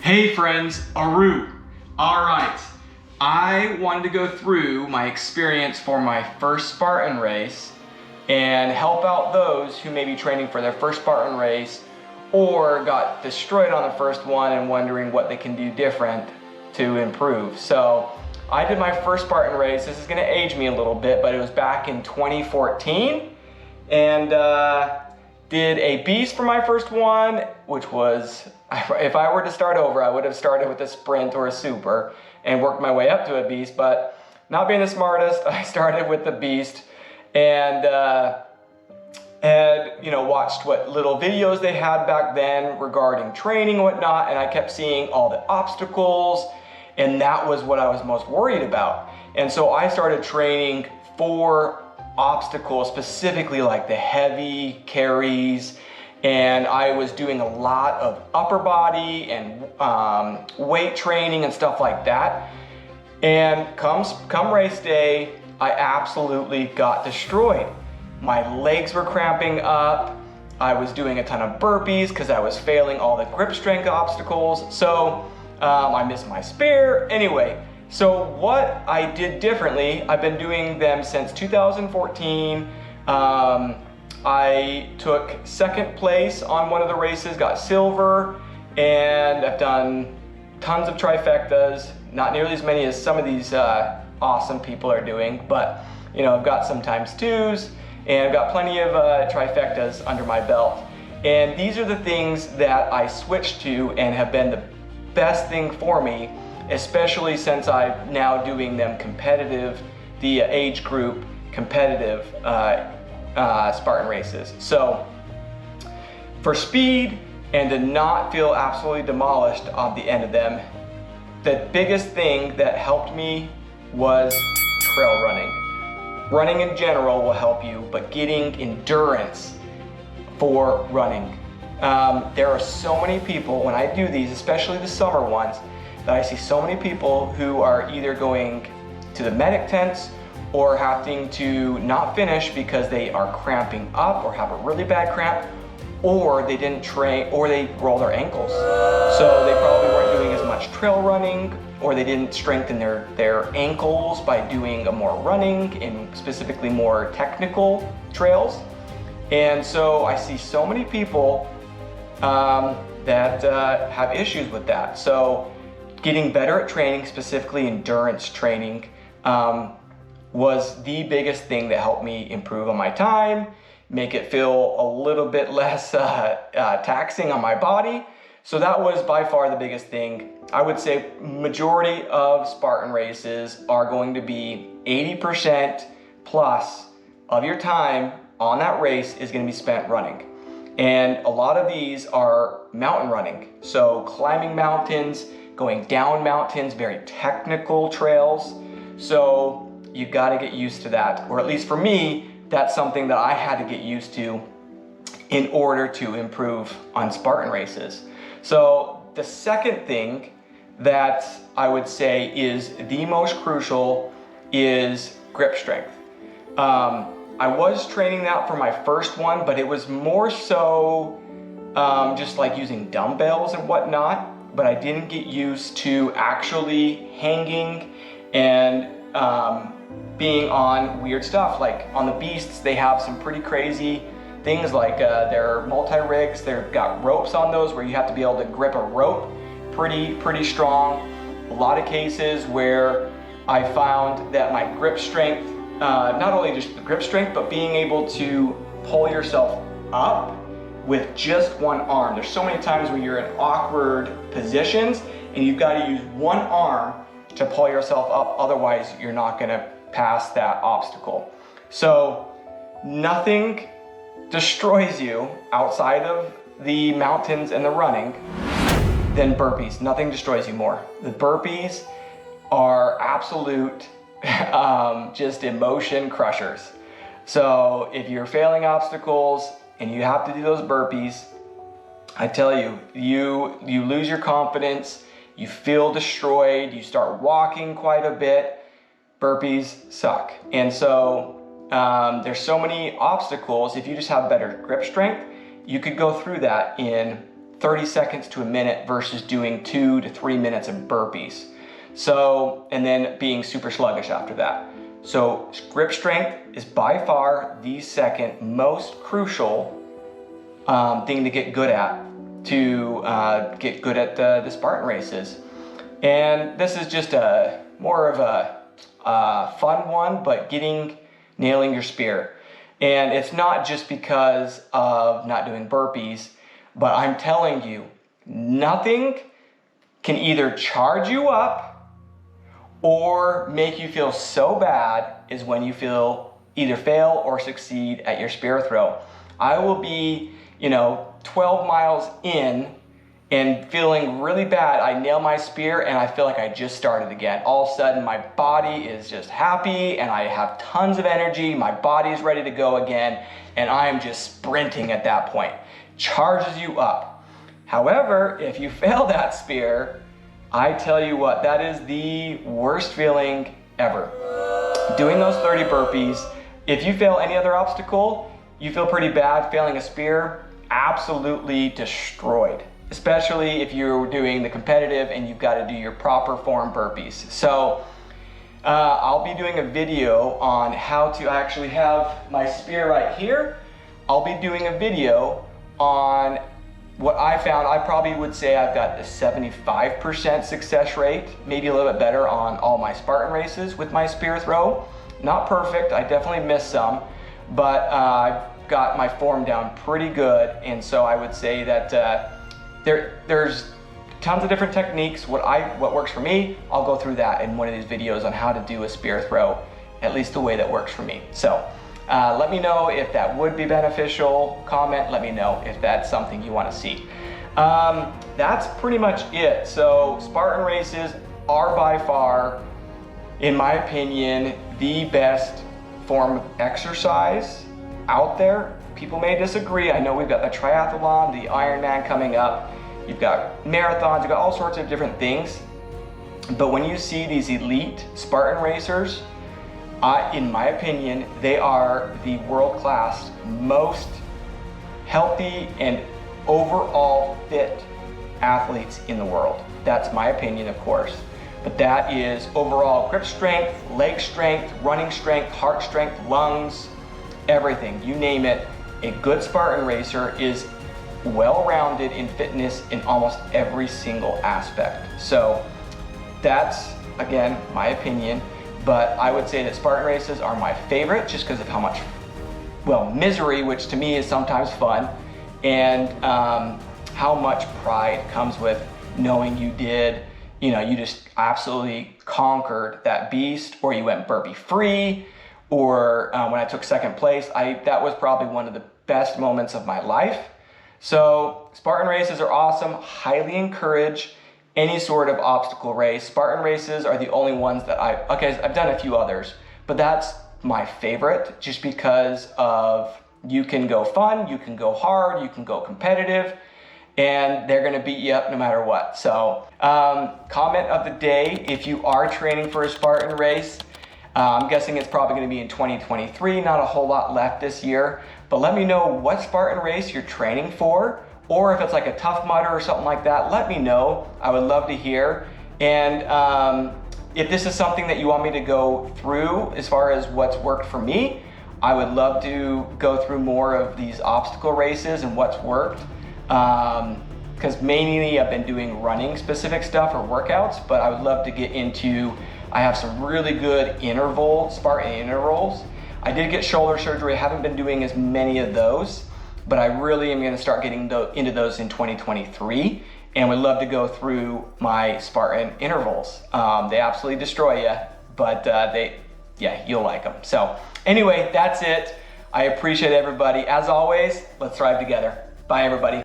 Hey friends, AROO. All right, I wanted to go through my experience for my first Spartan race and help out those who may be training for their first Spartan race or got destroyed on the first one and wondering what they can do different to improve. So I did my first Spartan race. This is gonna age me a little bit, but it was back in 2014. And did a beast for my first one, which was, if I were to start over, I would have started with a sprint or a super and worked my way up to a beast, but not being the smartest, I started with the beast and had, watched what little videos they had back then regarding training and whatnot, and I kept seeing all the obstacles, and that was what I was most worried about. And so I started training for obstacles, specifically like the heavy carries, and I was doing a lot of upper body and weight training and stuff like that. And come race day, I absolutely got destroyed. My legs were cramping up. I was doing a ton of burpees because I was failing all the grip strength obstacles. So I missed my spear. Anyway, so what I did differently, I've been doing them since 2014. I took second place on one of the races, got silver, and I've done tons of trifectas, not nearly as many as some of these awesome people are doing, but I've got some times twos, and I've got plenty of trifectas under my belt. And these are the things that I switched to and have been the best thing for me, especially since I'm now doing them competitive, the age group competitive Spartan races. So for speed and to not feel absolutely demolished at the end of them, the biggest thing that helped me was trail running. Running in general will help you, but getting endurance for running. There are so many people, when I do these, especially the summer ones, that I see so many people who are either going to the medic tents or having to not finish because they are cramping up or have a really bad cramp, or they didn't train, or they roll their ankles. So they probably weren't doing as much trail running, or they didn't strengthen their ankles by doing more running and specifically more technical trails. And so I see so many people that have issues with that. So getting better at training, specifically endurance training, was the biggest thing that helped me improve on my time, make it feel a little bit less taxing on my body. So that was by far the biggest thing. I would say majority of Spartan races are going to be 80% plus of your time on that race is going to be spent running. And a lot of these are mountain running. So climbing mountains, going down mountains, very technical trails. So you got to get used to that, or at least for me, that's something that I had to get used to in order to improve on Spartan races. So the second thing that I would say is the most crucial is grip strength. I was training that for my first one, but it was more so just like using dumbbells and whatnot, but I didn't get used to actually hanging and being on weird stuff. Like on the beasts, they have some pretty crazy things like their multi-rigs. They've got ropes on those where you have to be able to grip a rope pretty strong. A lot of cases where I found that my grip strength, not only just the grip strength, but being able to pull yourself up with just one arm. There's so many times where you're in awkward positions and you've got to use one arm to pull yourself up, otherwise you're not gonna pass that obstacle. So nothing destroys you outside of the mountains and the running than burpees. Nothing destroys you more. The burpees are absolute just emotion crushers. So if you're failing obstacles and you have to do those burpees, I tell you, you lose your confidence, you feel destroyed, you start walking quite a bit. Burpees suck. And so there's so many obstacles. If you just have better grip strength, you could go through that in 30 seconds to a minute versus doing 2 to 3 minutes of burpees. So, and then being super sluggish after that. So grip strength is by far the second most crucial thing to get good at, the Spartan races. And this is just more of a fun one, but nailing your spear. And it's not just because of not doing burpees, but I'm telling you, nothing can either charge you up or make you feel so bad is when you either fail or succeed at your spear throw. I will be, 12 miles in and feeling really bad. I nail my spear and I feel like I just started again. All of a sudden my body is just happy and I have tons of energy. My body is ready to go again and I am just sprinting at that point. Charges you up. However, if you fail that spear, I tell you what, that is the worst feeling ever. Doing those 30 burpees, if you fail any other obstacle, you feel pretty bad. Failing a spear, absolutely destroyed. Especially if you're doing the competitive and you've got to do your proper form burpees. So I'll be doing a video on how to actually have my spear right here. I'll be doing a video on what I found. I probably would say I've got a 75% success rate, maybe a little bit better on all my Spartan races with my spear throw. Not perfect, I definitely missed some, but I've got my form down pretty good. And so I would say that there's tons of different techniques. What works for me, I'll go through that in one of these videos on how to do a spear throw, at least the way that works for me. So let me know if that would be beneficial. Comment, let me know if that's something you want to see. That's pretty much it. So Spartan races are by far, in my opinion, the best form of exercise out there. People may disagree. I know we've got the triathlon, the Ironman coming up. You've got marathons, you've got all sorts of different things. But when you see these elite Spartan racers, in my opinion, they are the world-class, most healthy and overall fit athletes in the world. That's my opinion, of course. But that is overall grip strength, leg strength, running strength, heart strength, lungs, everything, you name it. A good Spartan racer is well-rounded in fitness in almost every single aspect. So that's, again, my opinion. But I would say that Spartan races are my favorite just because of how much, misery, which to me is sometimes fun, and how much pride comes with knowing you just absolutely conquered that beast, or you went burpee free, or when I took second place, that was probably one of the best moments of my life. So Spartan races are awesome, highly encourage any sort of obstacle race. Spartan races are the only ones that I've done a few others, but that's my favorite just because of you can go fun, you can go hard, you can go competitive, and they're gonna beat you up no matter what. So comment of the day, if you are training for a Spartan race, I'm guessing it's probably gonna be in 2023, not a whole lot left this year, but let me know what Spartan race you're training for, or if it's like a Tough Mudder or something like that, let me know. I would love to hear. And if this is something that you want me to go through as far as what's worked for me, I would love to go through more of these obstacle races and what's worked. Because mainly I've been doing running specific stuff or workouts, but I would love to get into, I have some really good Spartan intervals. I did get shoulder surgery, I haven't been doing as many of those, but I really am gonna start getting into those in 2023, and would love to go through my Spartan intervals. They absolutely destroy you, but you'll like them. So anyway, that's it. I appreciate everybody. As always, let's thrive together. Bye everybody.